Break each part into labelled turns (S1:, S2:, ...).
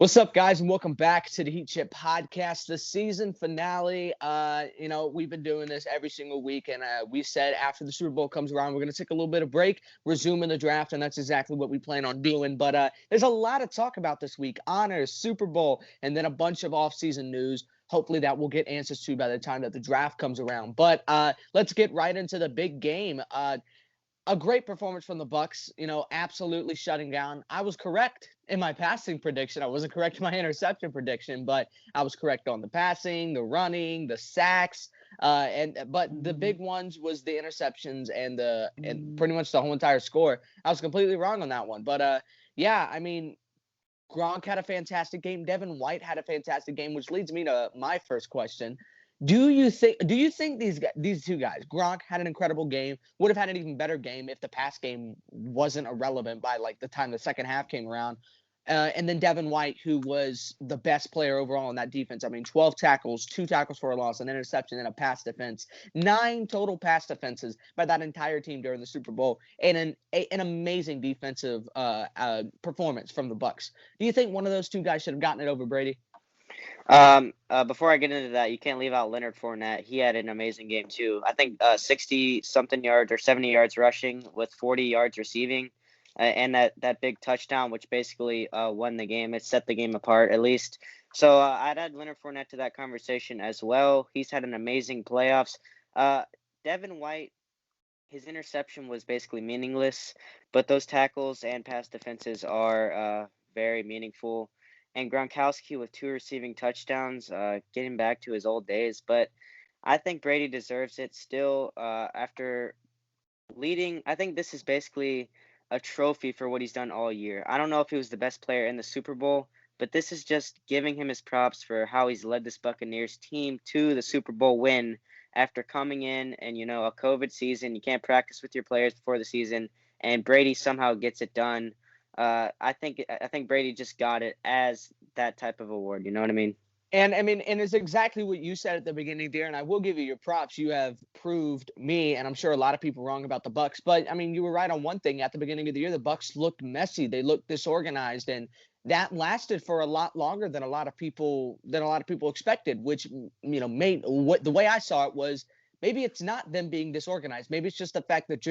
S1: What's up, guys, and welcome back to the Heat Chip Podcast, the season finale. We've been doing this every single week, and we said after the Super Bowl comes around, we're going to take a little bit of break, resume in the draft, and that's exactly what we plan on doing. But there's a lot to talk about this week: honors, Super Bowl, and then a bunch of offseason news. Hopefully that will get answers to by the time that the draft comes around. But let's get right into the big game. A great performance from the Bucks, absolutely shutting down. I was correct in my passing prediction. I wasn't correct in my interception prediction, but I was correct on the passing, the running, the sacks, but the big ones was the interceptions and pretty much the whole entire score. I was completely wrong on that one, but yeah, I mean, Gronk had a fantastic game. Devin White had a fantastic game, which leads me to my first question. Do you think these two guys, Gronk had an incredible game, would have had an even better game if the pass game wasn't irrelevant by like the time the second half came around? And then Devin White, who was the best player overall in that defense. I mean, 12 tackles, 2 tackles for a loss, an interception, and a pass defense. 9 total pass defenses by that entire team during the Super Bowl, and an amazing defensive performance from the Bucks. Do you think one of those two guys should have gotten it over Brady?
S2: Before I get into that, you can't leave out Leonard Fournette. He had an amazing game too. I think 60-something yards or 70 yards rushing with 40 yards receiving, and that big touchdown, which basically won the game. It set the game apart at least. So I'd add Leonard Fournette to that conversation as well. He's had an amazing playoffs. Devin White, his interception was basically meaningless, but those tackles and pass defenses are very meaningful. And Gronkowski with 2 receiving touchdowns, getting back to his old days. But I think Brady deserves it still after leading. I think this is basically a trophy for what he's done all year. I don't know if he was the best player in the Super Bowl, but this is just giving him his props for how he's led this Buccaneers team to the Super Bowl win after coming in and, a COVID season. You can't practice with your players before the season, and Brady somehow gets it done. I think Brady just got it as that type of award. You know what I mean?
S1: And I mean, and it's exactly what you said at the beginning there. And I will give you your props. You have proved me, and I'm sure a lot of people wrong about the Bucks. But I mean, you were right on one thing. At the beginning of the year, the Bucks looked messy. They looked disorganized, and that lasted for a lot longer than a lot of people expected. Which made what the way I saw it was maybe it's not them being disorganized. Maybe it's just the fact that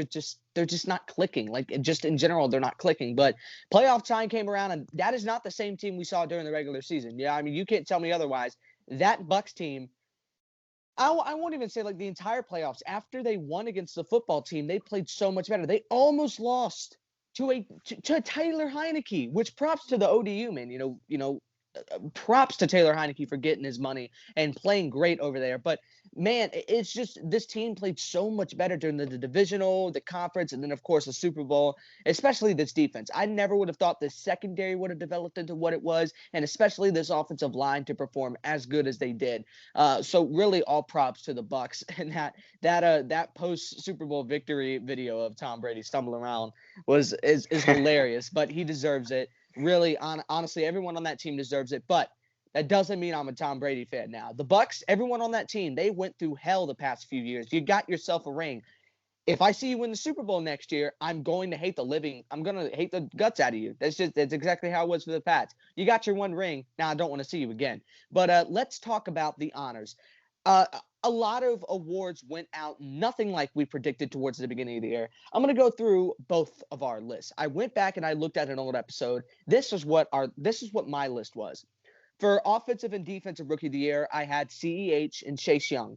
S1: they're just not clicking. Like just in general, they're not clicking. But playoff time came around, and that is not the same team we saw during the regular season. Yeah, I mean, you can't tell me otherwise. That Bucks team, I won't even say like the entire playoffs. After they won against the football team, they played so much better. They almost lost to a Taylor Heineke, which props to the ODU, man. Props to Taylor Heineke for getting his money and playing great over there. But man, it's just this team played so much better during the divisional, the conference, and then of course the Super Bowl, especially this defense. I never would have thought the secondary would have developed into what it was, and especially this offensive line to perform as good as they did. So really all props to the Bucks. And that post Super Bowl victory video of Tom Brady stumbling around is hilarious, but he deserves it. Really, honestly, everyone on that team deserves it, but that doesn't mean I'm a Tom Brady fan now. The Bucks, everyone on that team, they went through hell the past few years. You got yourself a ring. If I see you win the Super Bowl next year, I'm going to hate the guts out of you. That's exactly how it was for the Pats. You got your one ring. Now I don't want to see you again. But let's talk about the honors. A lot of awards went out, nothing like we predicted towards the beginning of the year. I'm going to go through both of our lists. I went back and I looked at an old episode. This is what my list was. For offensive and defensive rookie of the year, I had CEH and Chase Young.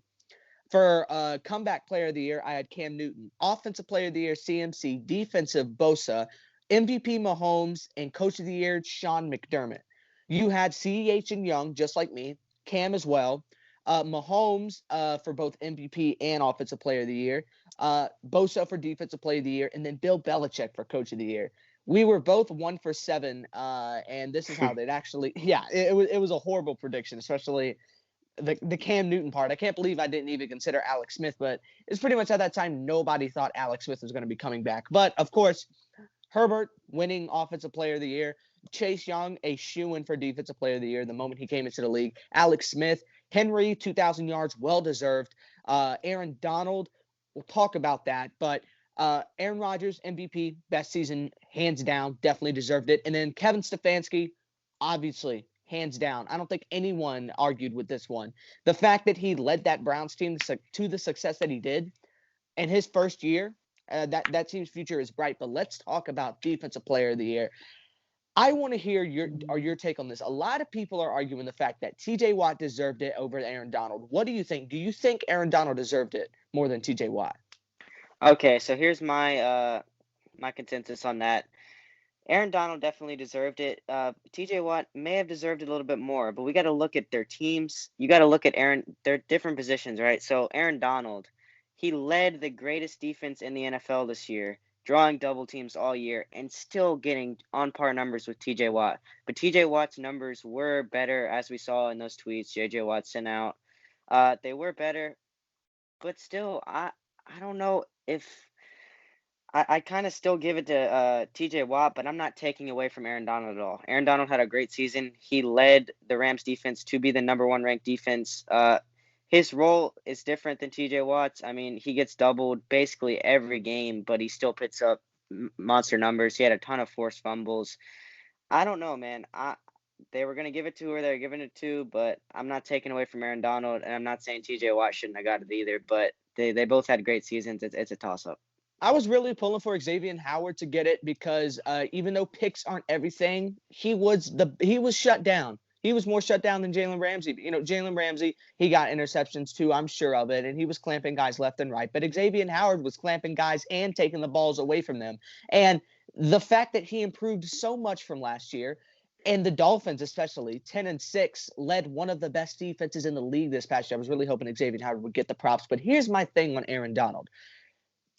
S1: For comeback player of the year, I had Cam Newton. Offensive player of the year, CMC. Defensive, Bosa. MVP, Mahomes. And coach of the year, Sean McDermott. You had CEH and Young, just like me. Cam as well. Mahomes for both MVP and Offensive Player of the Year. Bosa for Defensive Player of the Year. And then Bill Belichick for Coach of the Year. We were both 1 for 7, and this is how they'd actually – yeah, it was a horrible prediction, especially the Cam Newton part. I can't believe I didn't even consider Alex Smith, but it's pretty much at that time nobody thought Alex Smith was going to be coming back. But, of course, Herbert winning Offensive Player of the Year. Chase Young, a shoo-in for Defensive Player of the Year the moment he came into the league. Alex Smith, Henry, 2,000 yards, well-deserved. Aaron Donald, we'll talk about that. But Aaron Rodgers, MVP, best season, hands down, definitely deserved it. And then Kevin Stefanski, obviously, hands down. I don't think anyone argued with this one. The fact that he led that Browns team to the success that he did in his first year, that team's future is bright. But let's talk about Defensive Player of the Year. I want to hear your take on this. A lot of people are arguing the fact that T.J. Watt deserved it over Aaron Donald. What do you think? Do you think Aaron Donald deserved it more than T.J. Watt?
S2: Okay, so here's my consensus on that. Aaron Donald definitely deserved it. T.J. Watt may have deserved it a little bit more, but we got to look at their teams. You got to look at their different positions, right? So Aaron Donald, he led the greatest defense in the NFL this year, drawing double teams all year and still getting on par numbers with T.J. Watt. But T.J. Watt's numbers were better, as we saw in those tweets J.J. Watt sent out. They were better, but still, I don't know if I kind of still give it to TJ Watt, but I'm not taking away from Aaron Donald at all. Aaron Donald had a great season. He led the Rams defense to be the number one ranked defense. His role is different than TJ Watt's. I mean, he gets doubled basically every game, but he still puts up monster numbers. He had a ton of forced fumbles. I don't know, man. They were going to give it to who they're giving it to, but I'm not taking away from Aaron Donald, and I'm not saying TJ Watt shouldn't have got it either, but they both had great seasons. It's a toss-up.
S1: I was really pulling for Xavier Howard to get it because even though picks aren't everything, he was shut down. He was more shut down than Jalen Ramsey. You know, Jalen Ramsey, he got interceptions too, I'm sure of it, and he was clamping guys left and right. But Xavier Howard was clamping guys and taking the balls away from them. And the fact that he improved so much from last year, and the Dolphins especially, 10-6, led one of the best defenses in the league this past year. I was really hoping Xavier Howard would get the props. But here's my thing on Aaron Donald.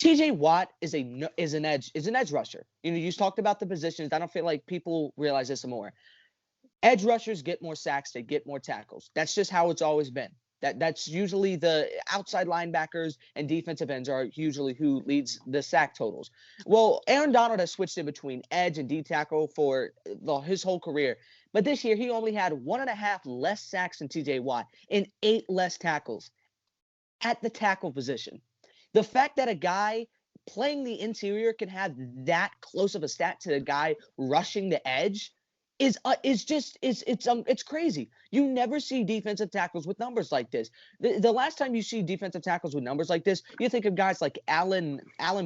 S1: TJ Watt is an edge rusher. You know, you talked about the positions. I don't feel like people realize this more. Edge rushers get more sacks, they get more tackles. That's just how it's always been. That's usually the outside linebackers and defensive ends are usually who leads the sack totals. Well, Aaron Donald has switched in between edge and D tackle for his whole career. But this year, he only had 1.5 less sacks than TJ Watt and 8 less tackles at the tackle position. The fact that a guy playing the interior can have that close of a stat to a guy rushing the edge it's crazy. You never see defensive tackles with numbers like this. The last time you see defensive tackles with numbers like this, you think of guys like Alan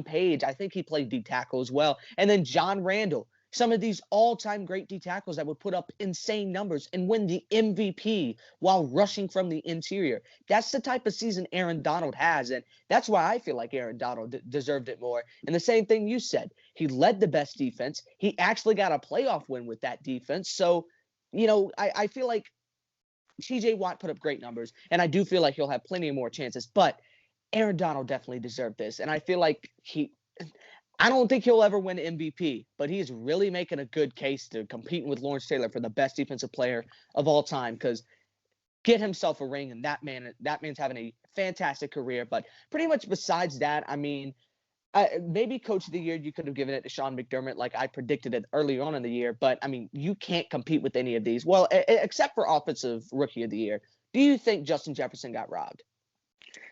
S1: Page. I think he played D tackle as well, and then John Randall. Some of these all-time great D tackles that would put up insane numbers and win the MVP while rushing from the interior. That's the type of season Aaron Donald has, and that's why I feel like Aaron Donald deserved it more. And the same thing you said. He led the best defense. He actually got a playoff win with that defense. So, you know, I feel like TJ Watt put up great numbers, and I do feel like he'll have plenty more chances. But Aaron Donald definitely deserved this, and I feel like I don't think he'll ever win MVP, but he's really making a good case to competing with Lawrence Taylor for the best defensive player of all time. Because get himself a ring, and that man's having a fantastic career. But pretty much besides that, I mean, maybe Coach of the Year, you could have given it to Sean McDermott, like I predicted it early on in the year. But I mean, you can't compete with any of these. Well, except for Offensive Rookie of the Year. Do you think Justin Jefferson got robbed?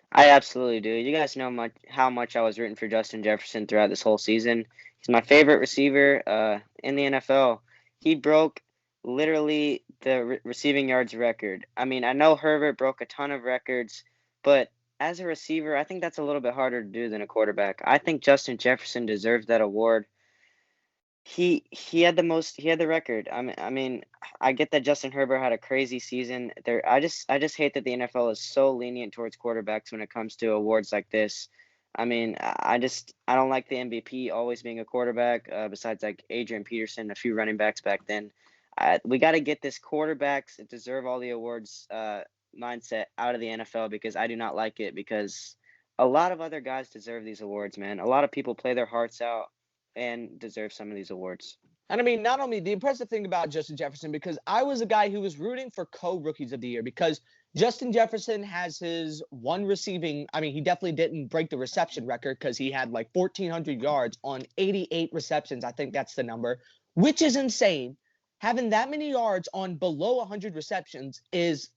S2: I absolutely do. You guys know how much I was rooting for Justin Jefferson throughout this whole season. He's my favorite receiver in the NFL. He broke literally the receiving yards record. I mean, I know Herbert broke a ton of records, but as a receiver, I think that's a little bit harder to do than a quarterback. I think Justin Jefferson deserves that award. He had the record. I mean, I get that Justin Herbert had a crazy season. I just hate that the NFL is so lenient towards quarterbacks when it comes to awards like this. I mean, I don't like the MVP always being a quarterback. Besides like Adrian Peterson, a few running backs back then. We got to get this quarterbacks that deserve all the awards mindset out of the NFL because I do not like it because a lot of other guys deserve these awards, man. A lot of people play their hearts out and deserve some of these awards.
S1: And I mean, not only the impressive thing about Justin Jefferson, because I was a guy who was rooting for co-rookies of the year because Justin Jefferson has his one receiving. I mean, he definitely didn't break the reception record because he had like 1,400 yards on 88 receptions. I think that's the number, which is insane. Having that many yards on below 100 receptions is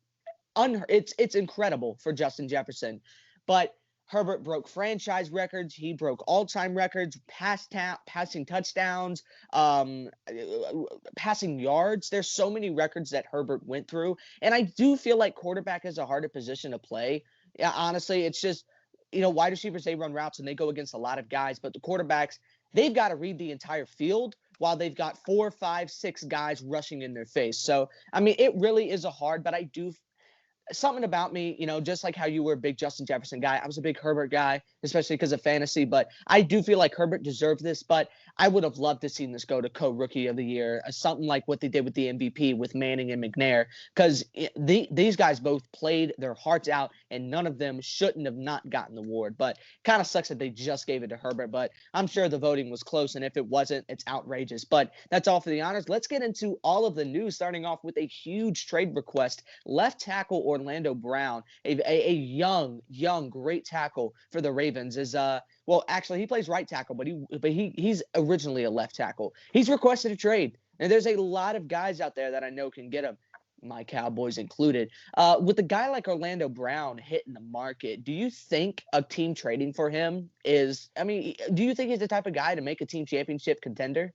S1: it's incredible for Justin Jefferson. But Herbert broke franchise records. He broke all-time records, passing touchdowns, passing yards. There's so many records that Herbert went through. And I do feel like quarterback is a harder position to play. Yeah, honestly, it's just, wide receivers, they run routes and they go against a lot of guys. But the quarterbacks, they've got to read the entire field while they've got 4, 5, 6 guys rushing in their face. So, I mean, it really is a hard, but I do something about me, just like how you were a big Justin Jefferson guy, I was a big Herbert guy, especially because of fantasy. But I do feel like Herbert deserved this. But I would have loved to see this go to co-rookie of the year, something like what they did with the MVP with Manning and McNair, because these guys both played their hearts out, and none of them shouldn't have not gotten the award. But kind of sucks that they just gave it to Herbert. But I'm sure the voting was close, and if it wasn't, it's outrageous. But that's all for the honors. Let's get into all of the news, starting off with a huge trade request. Left tackle Orlando Brown, a young, great tackle for the Ravens, is well, actually, he plays right tackle, but he's originally a left tackle. He's requested a trade, and there's a lot of guys out there that I know can get him, my Cowboys included. With a guy like Orlando Brown hitting the market, do you think a team trading for him do you think he's the type of guy to make a team championship contender?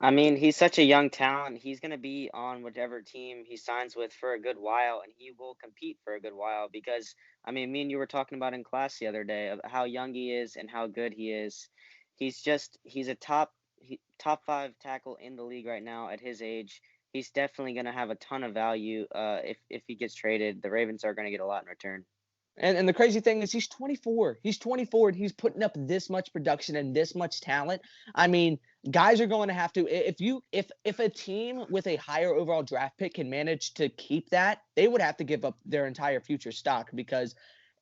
S2: I mean, he's such a young talent. He's going to be on whichever team he signs with for a good while, and he will compete for a good while because, I mean, me and you were talking about in class the other day of how young he is and how good he is. He's a top 5 tackle in the league right now at his age. He's definitely going to have a ton of value if he gets traded. The Ravens are going to get a lot in return.
S1: And the crazy thing is he's 24. He's 24 and he's putting up this much production and this much talent. I mean, guys are going to have to if a team with a higher overall draft pick can manage to keep that, they would have to give up their entire future stock because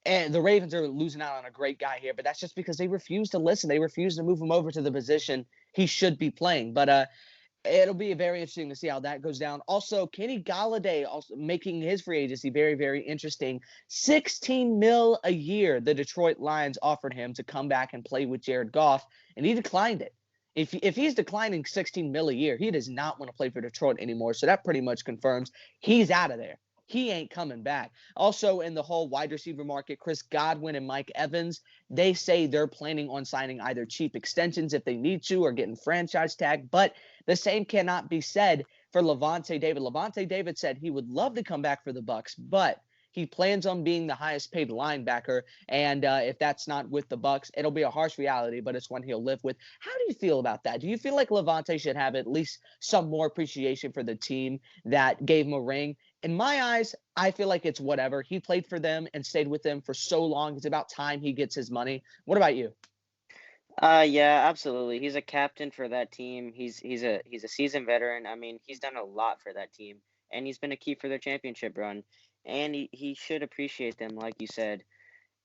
S1: the Ravens are losing out on a great guy here, but that's just because they refuse to listen. They refuse to move him over to the position he should be playing. But it'll be very interesting to see how that goes down. Also, Kenny Golladay also making his free agency very, very interesting. $16 million a year the Detroit Lions offered him to come back and play with Jared Goff, and he declined it. If he's declining $16 million a year, he does not want to play for Detroit anymore. So that pretty much confirms he's out of there. He ain't coming back. Also, in the whole wide receiver market, Chris Godwin and Mike Evans, they say they're planning on signing either cheap extensions if they need to or getting franchise tag. But the same cannot be said for Lavonte David. Lavonte David said he would love to come back for the Bucs, but he plans on being the highest paid linebacker. And if that's not with the Bucs, it'll be a harsh reality, but it's one he'll live with. How do you feel about that? Do you feel like Lavonte should have at least some more appreciation for the team that gave him a ring? In my eyes, I feel like it's whatever. He played for them and stayed with them for so long. It's about time he gets his money. What about you?
S2: Yeah, absolutely. He's a captain for that team. He's a seasoned veteran. I mean, he's done a lot for that team, and he's been a key for their championship run. And he should appreciate them, like you said.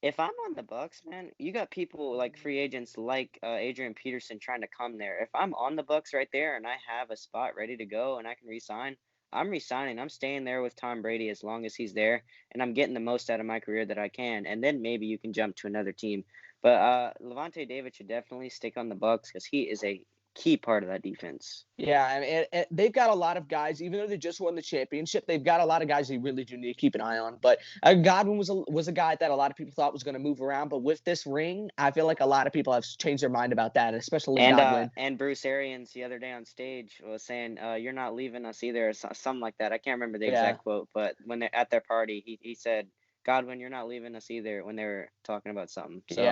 S2: If I'm on the Bucks, man, you got people like free agents like Adrian Peterson trying to come there. If I'm on the Bucks right there and I have a spot ready to go and I can resign, I'm resigning. I'm staying there with Tom Brady as long as he's there, and I'm getting the most out of my career that I can. And then maybe you can jump to another team. But Levante David should definitely stick on the Bucks because he is a key part of that defense.
S1: Yeah, I mean, they've got a lot of guys. Even though they just won the championship, they've got a lot of guys they really do need to keep an eye on. But Godwin was a guy that a lot of people thought was going to move around. But with this ring, I feel like a lot of people have changed their mind about that, especially Godwin.
S2: And Bruce Arians the other day on stage was saying, "You're not leaving us either," or something like that. I can't remember the exact quote, but when they're at their party, he said, "Godwin, you're not leaving us either," when they were talking about something. So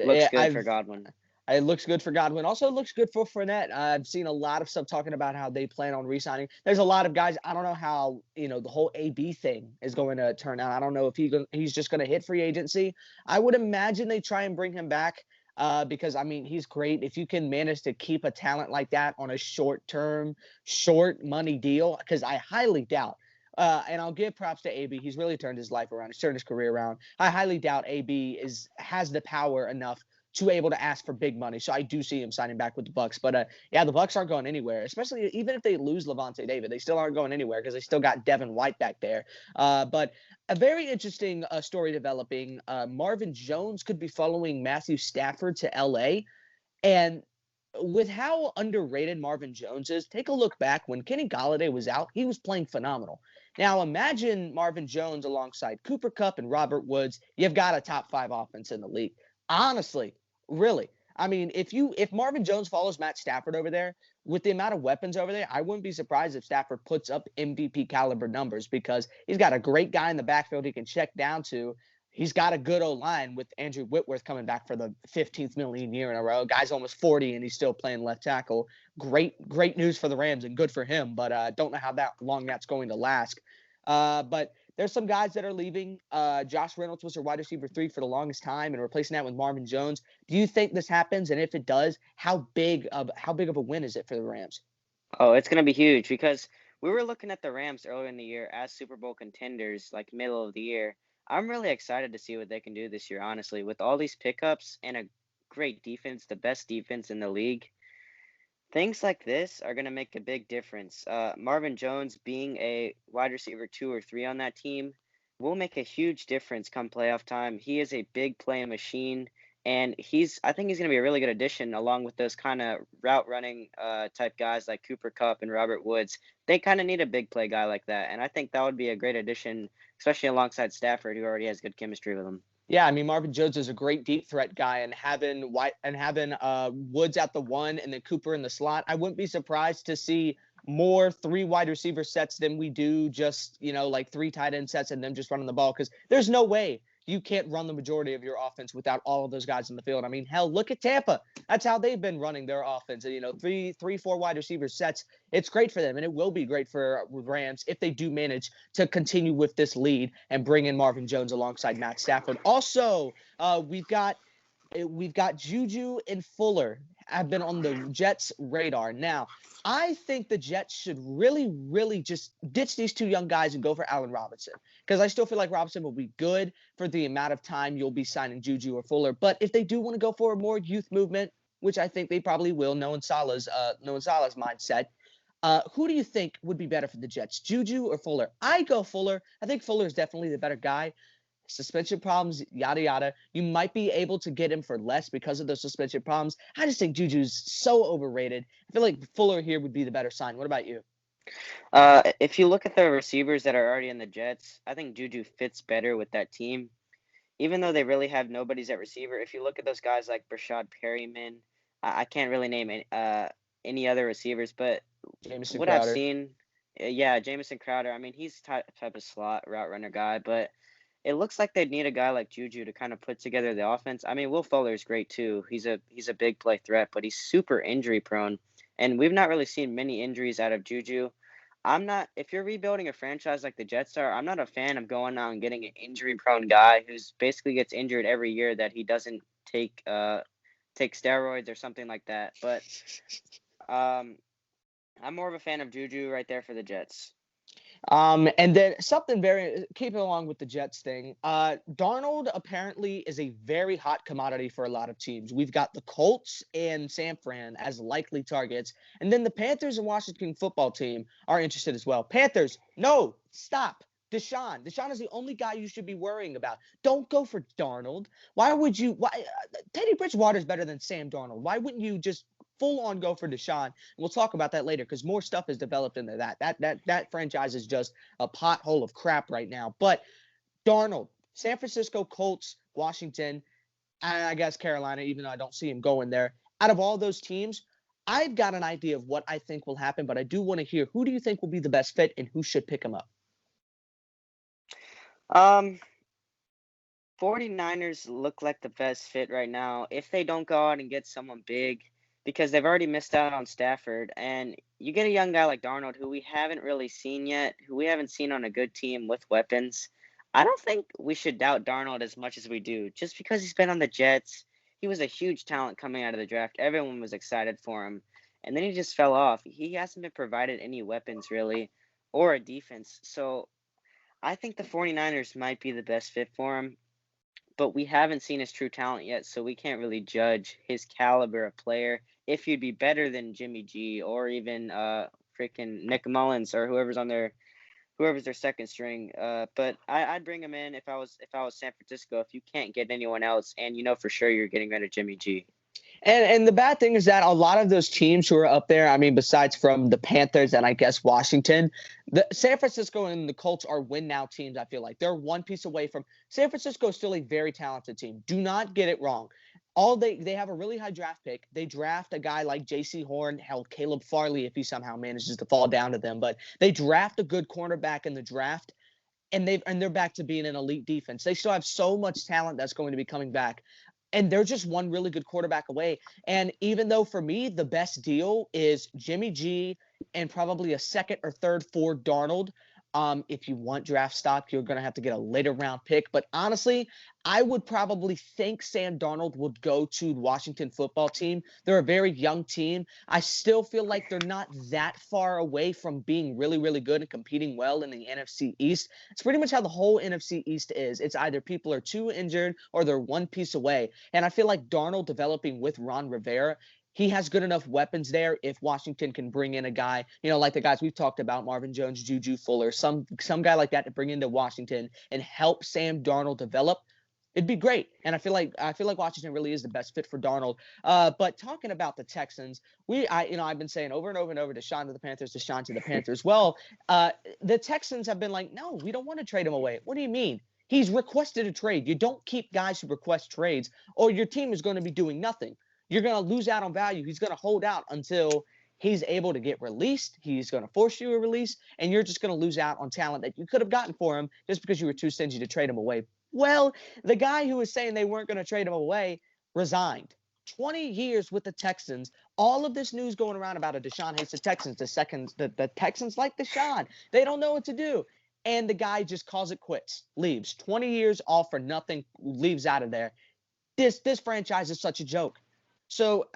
S2: looks good for Godwin.
S1: It looks good for Godwin. Also, it looks good for Fournette. I've seen a lot of stuff talking about how they plan on re-signing. There's a lot of guys. I don't know how the whole AB thing is going to turn out. I don't know if he's just going to hit free agency. I would imagine they try and bring him back because I mean he's great. If you can manage to keep a talent like that on a short-term, short money deal, because I highly doubt. And I'll give props to AB. He's really turned his life around. He's turned his career around. I highly doubt AB has the power enough to able to ask for big money. So I do see him signing back with the Bucks. But yeah, the Bucks aren't going anywhere, especially even if they lose Lavonte David. They still aren't going anywhere because they still got Devin White back there. But a very interesting story developing. Marvin Jones could be following Matthew Stafford to LA. And with how underrated Marvin Jones is, take a look back when Kenny Golladay was out, he was playing phenomenal. Now imagine Marvin Jones alongside Cooper Kupp and Robert Woods. You've got a top 5 offense in the league. Honestly, really. I mean, if Marvin Jones follows Matt Stafford over there with the amount of weapons over there, I wouldn't be surprised if Stafford puts up MVP caliber numbers because he's got a great guy in the backfield he can check down to. He's got a good O-line with Andrew Whitworth coming back for the 15th million year in a row. Guy's almost 40 and he's still playing left tackle. Great news for the Rams and good for him, but don't know how long that's going to last. But there's some guys that are leaving. Josh Reynolds was their wide receiver 3 for the longest time and replacing that with Marvin Jones. Do you think this happens? And if it does, how big of a win is it for the Rams?
S2: Oh, it's going to be huge because we were looking at the Rams earlier in the year as Super Bowl contenders, like middle of the year. I'm really excited to see what they can do this year, honestly, with all these pickups and a great defense, the best defense in the league. Things like this are going to make a big difference. Marvin Jones being a wide receiver 2 or 3 on that team will make a huge difference come playoff time. He is a big play machine, and I think he's going to be a really good addition along with those kind of route running type guys like Cooper Kupp and Robert Woods. They kind of need a big play guy like that, and I think that would be a great addition, especially alongside Stafford, who already has good chemistry with him.
S1: Yeah, I mean Marvin Jones is a great deep threat guy, and having Woods at the 1 and then Cooper in the slot, I wouldn't be surprised to see more 3 wide receiver sets than we do just like 3 tight end sets and them just running the ball because there's no way you can't run the majority of your offense without all of those guys in the field. I mean, hell, look at Tampa. That's how they've been running their offense. And, 4 wide receiver sets. It's great for them, and it will be great for Rams if they do manage to continue with this lead and bring in Marvin Jones alongside Matt Stafford. Also, we've got Juju and Fuller have been on the Jets' radar. Now, I think the Jets should really, really just ditch these 2 young guys and go for Allen Robinson because I still feel like Robinson will be good for the amount of time you'll be signing Juju or Fuller. But if they do want to go for a more youth movement, which I think they probably will, knowing Salah's mindset, who do you think would be better for the Jets, Juju or Fuller? I go Fuller. I think Fuller is definitely the better guy. Suspension problems, yada, yada. You might be able to get him for less because of those suspension problems. I just think Juju's so overrated. I feel like Fuller here would be the better sign. What about you?
S2: If you look at the receivers that are already in the Jets, I think Juju fits better with that team. Even though they really have nobodies at receiver, if you look at those guys like Brashad Perryman, I can't really name any other receivers, but
S1: Jamison
S2: what
S1: Crowder.
S2: I've seen, yeah, Jamison Crowder. I mean, he's type of slot route runner guy, but it looks like they'd need a guy like Juju to kind of put together the offense. I mean, Will Fuller is great too. He's a big play threat, but he's super injury prone, and we've not really seen many injuries out of Juju. If you're rebuilding a franchise like the Jets are, I'm not a fan of going out and getting an injury prone guy who's basically gets injured every year that he doesn't take steroids or something like that. But I'm more of a fan of Juju right there for the Jets.
S1: And then something keeping along with the Jets thing. Darnold apparently is a very hot commodity for a lot of teams. We've got the Colts and San Fran as likely targets. And then the Panthers and Washington football team are interested as well. Panthers, no, stop. Deshaun is the only guy you should be worrying about. Don't go for Darnold. Teddy Bridgewater is better than Sam Darnold. Why wouldn't you just full on go for Deshaun? And we'll talk about that later because more stuff is developed into that. That franchise is just a pothole of crap right now. But Darnold, San Francisco, Colts, Washington, and I guess Carolina, even though I don't see him going there. Out of all those teams, I've got an idea of what I think will happen, but I do want to hear who do you think will be the best fit and who should pick him up?
S2: 49ers look like the best fit right now if they don't go out and get someone big because they've already missed out on Stafford. And you get a young guy like Darnold who we haven't really seen yet, who we haven't seen on a good team with weapons. I don't think we should doubt Darnold as much as we do. Just because he's been on the Jets, he was a huge talent coming out of the draft. Everyone was excited for him. And then he just fell off. He hasn't been provided any weapons really or a defense. So I think the 49ers might be the best fit for him, but we haven't seen his true talent yet, so we can't really judge his caliber of player if he'd be better than Jimmy G or even freaking Nick Mullins or whoever's their second string. But I'd bring him in if I was San Francisco if you can't get anyone else and you know for sure you're getting rid of Jimmy G.
S1: And the bad thing is that a lot of those teams who are up there, I mean, besides from the Panthers and I guess Washington, the San Francisco and the Colts are win now teams. I feel like they're one piece away from San Francisco is still a very talented team. Do not get it wrong. All they have a really high draft pick. They draft a guy like J.C. Horn, hell, Caleb Farley if he somehow manages to fall down to them. But they draft a good cornerback in the draft, and they're back to being an elite defense. They still have so much talent that's going to be coming back. And they're just one really good quarterback away. And even though for me, the best deal is Jimmy G and probably a second or third for Darnold. If you want draft stock, you're going to have to get a later round pick. But honestly, I would probably think Sam Darnold would go to the Washington football team. They're a very young team. I still feel like they're not that far away from being really, really good and competing well in the NFC East. It's pretty much how the whole NFC East is. It's either people are too injured or they're one piece away. And I feel like Darnold developing with Ron Rivera, he has good enough weapons there if Washington can bring in a guy, like the guys we've talked about, Marvin Jones, Juju Fuller, some guy like that to bring into Washington and help Sam Darnold develop. It'd be great. And I feel like Washington really is the best fit for Darnold. But talking about the Texans, I've been saying over and over and over, Deshaun to the Panthers, Deshaun to the Panthers. Well, the Texans have been like, no, we don't want to trade him away. What do you mean? He's requested a trade. You don't keep guys who request trades, or your team is going to be doing nothing. You're going to lose out on value. He's going to hold out until he's able to get released. He's going to force you a release, and you're just going to lose out on talent that you could have gotten for him just because you were too stingy to trade him away. Well, the guy who was saying they weren't going to trade him away resigned. 20 years with the Texans. All of this news going around about a Deshaun hates the Texans. The Texans like Deshaun. They don't know what to do. And the guy just calls it quits, leaves. 20 years all for nothing, leaves out of there. This franchise is such a joke. So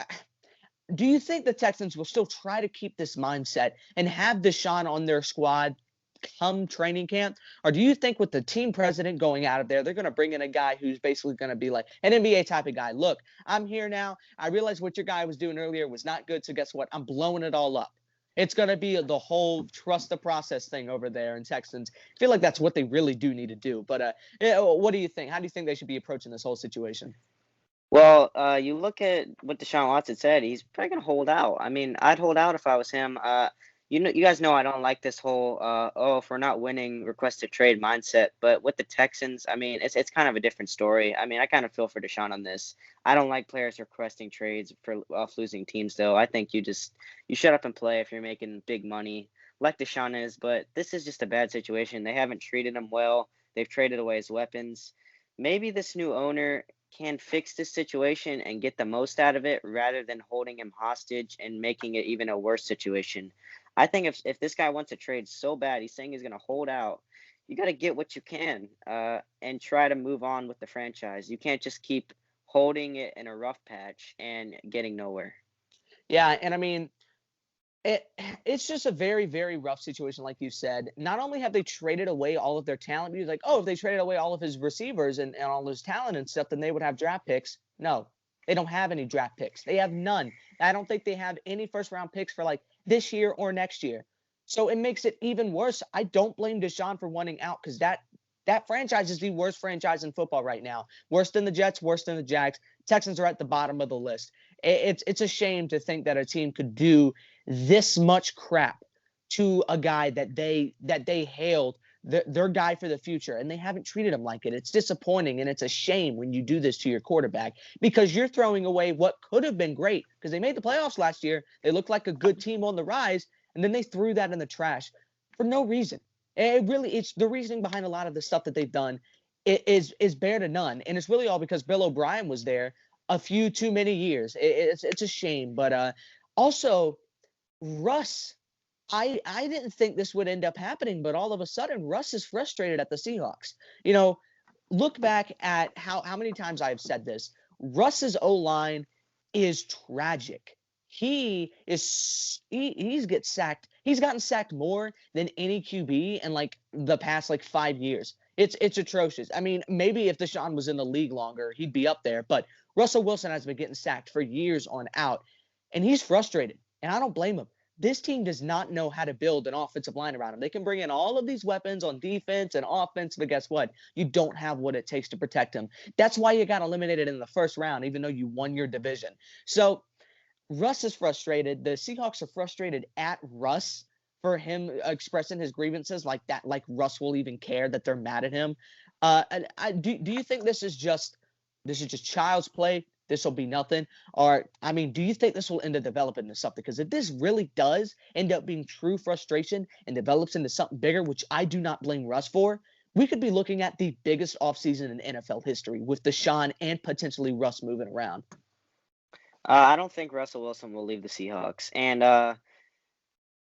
S1: do you think the Texans will still try to keep this mindset and have Deshaun on their squad come training camp? Or do you think with the team president going out of there, they're going to bring in a guy who's basically going to be like an NBA type of guy? Look, I'm here now. I realize what your guy was doing earlier was not good. So guess what? I'm blowing it all up. It's going to be the whole trust the process thing over there in Texans. I feel like that's what they really do need to do. But what do you think? How do you think they should be approaching this whole situation?
S2: Well, you look at what Deshaun Watson said. He's probably gonna hold out. I mean, I'd hold out if I was him. You guys know I don't like this whole if we're not winning, request a trade mindset. But with the Texans, I mean, it's kind of a different story. I mean, I kind of feel for Deshaun on this. I don't like players requesting trades for off losing teams, though. I think you shut up and play if you're making big money, like Deshaun is. But this is just a bad situation. They haven't treated him well. They've traded away his weapons. Maybe this new owner can fix this situation and get the most out of it rather than holding him hostage and making it even a worse situation. I think if this guy wants to trade so bad, he's saying he's going to hold out, you got to get what you can and try to move on with the franchise. You can't just keep holding it in a rough patch and getting nowhere.
S1: Yeah, and I mean, it's just a very, very rough situation, like you said. Not only have they traded away all of their talent, you're like, oh, if they traded away all of his receivers and all his talent and stuff, then they would have draft picks. No, they don't have any draft picks. They have none. I don't think they have any first-round picks for like this year or next year. So it makes it even worse. I don't blame Deshaun for wanting out because that franchise is the worst franchise in football right now. Worse than the Jets, worse than the Jags. Texans are at the bottom of the list. It's a shame to think that a team could do this much crap to a guy that they hailed their guy for the future, and they haven't treated him like it. It's disappointing, and it's a shame when you do this to your quarterback because you're throwing away what could have been great because they made the playoffs last year. They looked like a good team on the rise, and then they threw that in the trash for no reason. It's the reasoning behind a lot of the stuff that they've done is bare to none, and it's really all because Bill O'Brien was there a few too many years. It's a shame, but also Russ. I didn't think this would end up happening, but all of a sudden Russ is frustrated at the Seahawks. Look back at how many times I've said this. Russ's O-line is tragic. He's gets sacked. He's gotten sacked more than any QB in like the past like 5 years. It's atrocious. I mean, maybe if Deshaun was in the league longer, he'd be up there. But Russell Wilson has been getting sacked for years on out, and he's frustrated, and I don't blame him. this team does not know how to build an offensive line around him. They can bring in all of these weapons on defense and offense, but guess what? You don't have what it takes to protect him. That's why you got eliminated in the first round, even though you won your division. So Russ is frustrated. The Seahawks are frustrated at Russ for him expressing his grievances like that, like Russ will even care that they're mad at him. Do you think this is just child's play? This will be nothing? Or, I mean, do you think this will end up developing into something? Because if this really does end up being true frustration and develops into something bigger, which I do not blame Russ for, we could be looking at the biggest offseason in NFL history with Deshaun and potentially Russ moving around.
S2: I don't think Russell Wilson will leave the Seahawks. And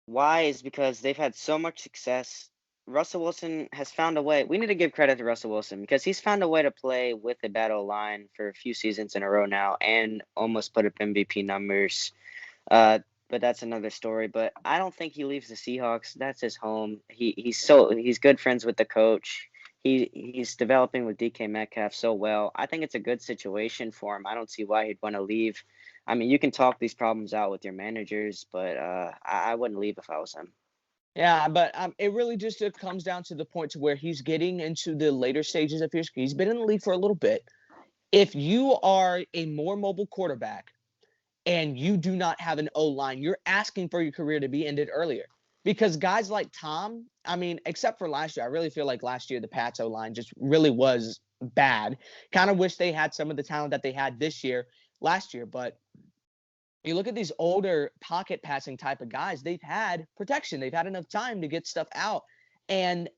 S2: why is because they've had so much success. Russell Wilson has found a way. We need to give credit to Russell Wilson because he's found a way to play with the battle line for a few seasons in a row now and almost put up MVP numbers. But that's another story. But I don't think he leaves the Seahawks. That's his home. He's good friends with the coach. He's developing with DK Metcalf so well. I think it's a good situation for him. I don't see why he'd want to leave. I mean, you can talk these problems out with your managers, but I wouldn't leave if I was him.
S1: Yeah, but it really just comes down to the point to where he's getting into the later stages of his career. He's been in the league for a little bit. If you are a more mobile quarterback and you do not have an O-line, you're asking for your career to be ended earlier. Because guys like Tom, I mean, except for last year, I really feel like last year the Pats O-line just really was bad. Kind of wish they had some of the talent that they had last year. But you look at these older pocket passing type of guys, they've had protection. They've had enough time to get stuff out. And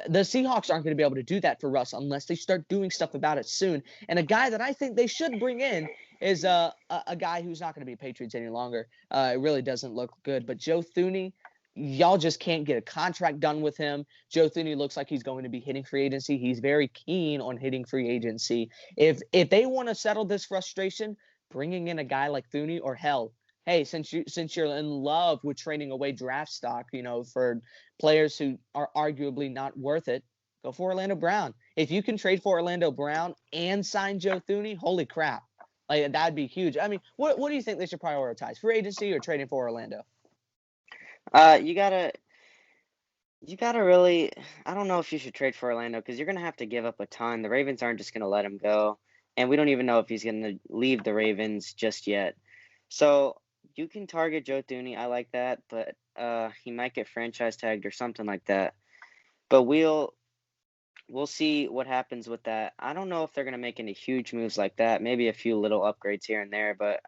S1: the Seahawks aren't going to be able to do that for Russ unless they start doing stuff about it soon. And a guy that I think they should bring in is a guy who's not going to be Patriots any longer. It really doesn't look good. But Joe Thuney, y'all just can't get a contract done with him. Joe Thuney looks like he's going to be hitting free agency. He's very keen on hitting free agency. If they want to settle this frustration, bringing in a guy like Thuney, or hell, hey, since you're in love with trading away draft stock, for players who are arguably not worth it, go for Orlando Brown. If you can trade for Orlando Brown and sign Joe Thuney, holy crap. Like, that'd be huge. I mean, what do you think they should prioritize? Free agency or trading for Orlando?
S2: You gotta really. I don't know if you should trade for Orlando because you're gonna have to give up a ton. The Ravens aren't just gonna let him go, and we don't even know if he's gonna leave the Ravens just yet. So you can target Joe Thuney. I like that, but he might get franchise tagged or something like that. But we'll see what happens with that. I don't know if they're gonna make any huge moves like that. Maybe a few little upgrades here and there, but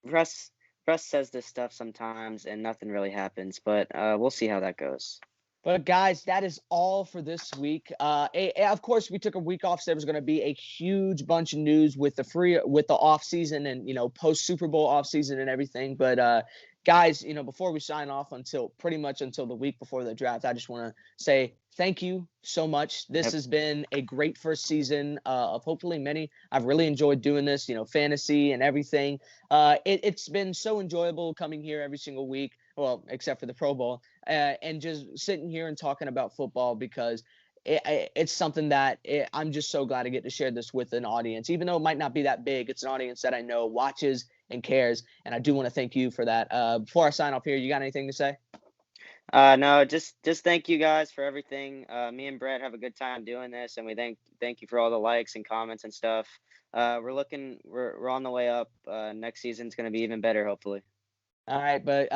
S2: Russ says this stuff sometimes and nothing really happens, but we'll see how that goes.
S1: But guys, that is all for this week. Of course, we took a week off, so there was going to be a huge bunch of news with the off season and post Super Bowl off season and everything. But guys, before we sign off until the week before the draft, I just want to say thank you so much. This has been a great first season of hopefully many. I've really enjoyed doing this, fantasy and everything. It's been so enjoyable coming here every single week. Well, except for the Pro Bowl, and just sitting here and talking about football because it's something that I'm just so glad to get to share this with an audience. Even though it might not be that big, it's an audience that I know watches and cares, and I do want to thank you for that. Before I sign off here, you got anything to say?
S2: No, just thank you guys for everything. Me and Brett have a good time doing this, and we thank you for all the likes and comments and stuff. We're on the way up. Next season's going to be even better, hopefully.
S1: All right, but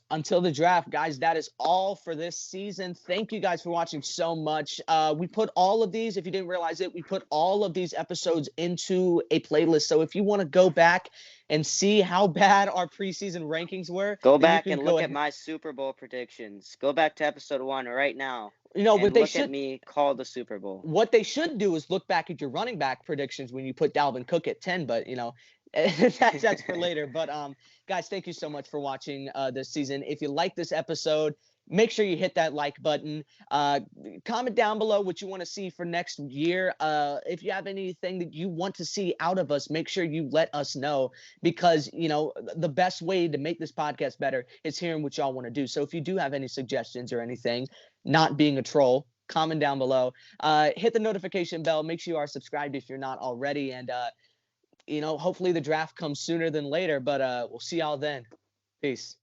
S1: until the draft, guys, that is all for this season. Thank you guys for watching so much. We put all of these, if you didn't realize it, we put all of these episodes into a playlist. So if you want to go back and see how bad our preseason rankings were,
S2: go back and look at my Super Bowl predictions. Go back to episode 1 right now.
S1: But
S2: look at me call the Super Bowl.
S1: What they should do is look back at your running back predictions when you put Dalvin Cook at 10, but that's for later. But guys, thank you so much for watching this season. If you like this episode, make sure you hit that like button. Comment down below what you want to see for next year. If you have anything that you want to see out of us, make sure you let us know, because the best way to make this podcast better is hearing what y'all want to do. So if you do have any suggestions or anything, not being a troll, comment down below. Hit the notification bell. Make sure you are subscribed if you're not already. And hopefully the draft comes sooner than later, but we'll see y'all then. Peace.